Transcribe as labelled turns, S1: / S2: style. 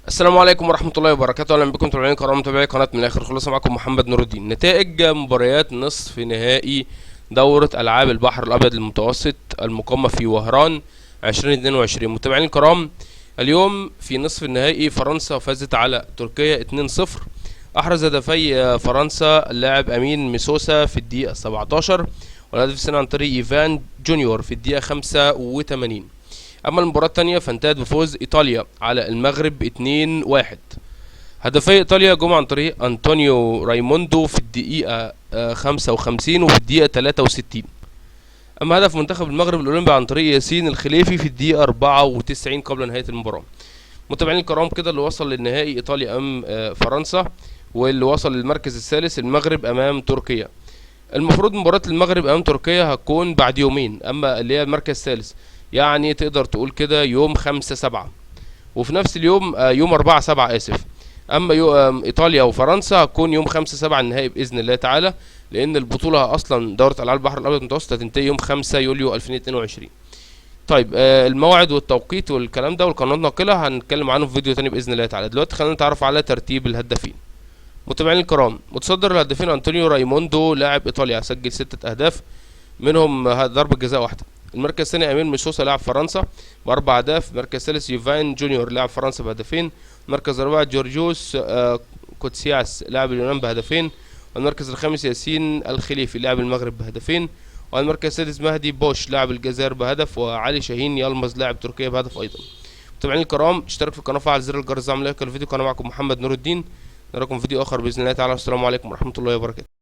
S1: السلام عليكم ورحمة الله وبركاته. أهلا بكم متابعين كرام متابعي قناة من الآخر خلاصة. معكم محمد نور الدين. نتائج مباريات نصف نهائي دورة ألعاب البحر الأبيض المتوسط المقامة في وهران 2022. متابعين الكرام، اليوم في نصف النهائي فرنسا فازت على تركيا 2-0. أحرز هدفي فرنسا اللاعب أمين ميسوسا في الدقيقة 17، والهدف الثاني عن طريق إيفان جونيور في الدقيقة 85. اما المباراة التانية فانتهت بفوز ايطاليا على المغرب 2-1. هدفي ايطاليا جم عن طريق انطونيو رايموندو في الدقيقة 55 وفي الدقيقة 63. اما هدف منتخب المغرب الاولمبي عن طريق ياسين الخليفي في الدقيقة 94 قبل نهاية المباراة. متابعين الكرام، كده اللي وصل للنهائي ايطاليا امام فرنسا، واللي وصل للمركز الثالث المغرب امام تركيا. المفروض مباراة المغرب امام تركيا هتكون بعد يومين، اما اللي هي المركز الثالث يعني تقدر تقول كده يوم 5/7، وفي نفس اليوم يوم 4/7 اسف. اما ايطاليا وفرنسا هتكون يوم 5/7 النهائي باذن الله تعالى، لان البطولة اصلا دورة العاب البحر الابيض المتوسط هتنتهي يوم 5 يوليو 2022. طيب الموعد والتوقيت والكلام ده والقناة الناقلة هنتكلم عنه في فيديو تاني باذن الله تعالى. دلوقتي خلينا نتعرف على ترتيب الهدافين. متابعين الكرام، متصدر الهدافين انطونيو رايموندو لاعب ايطاليا سجل 6 اهداف، منهم ضربة جزاء واحدة. المركز الثاني امين ميسوسا لاعب فرنسا ب4 اهداف. المركز الثالث يوفان جونيور لاعب فرنسا بهدفين. المركز الرابع جورجيوس كوتسياس لاعب اليونان بهدفين. والمركز الخامس ياسين الخليفي لاعب المغرب بهدفين. والمركز السادس مهدي بوش لاعب الجزائر بهدف، وعلي شاهين يلمز لاعب تركيا بهدف ايضا. متابعين الكرام، اشترك في القناه وفعل زر الجرس ليعمل لايك الفيديو. كان معكم محمد نور الدين، نراكم في فيديو اخر باذن الله تعالى. السلام عليكم ورحمه الله وبركاته.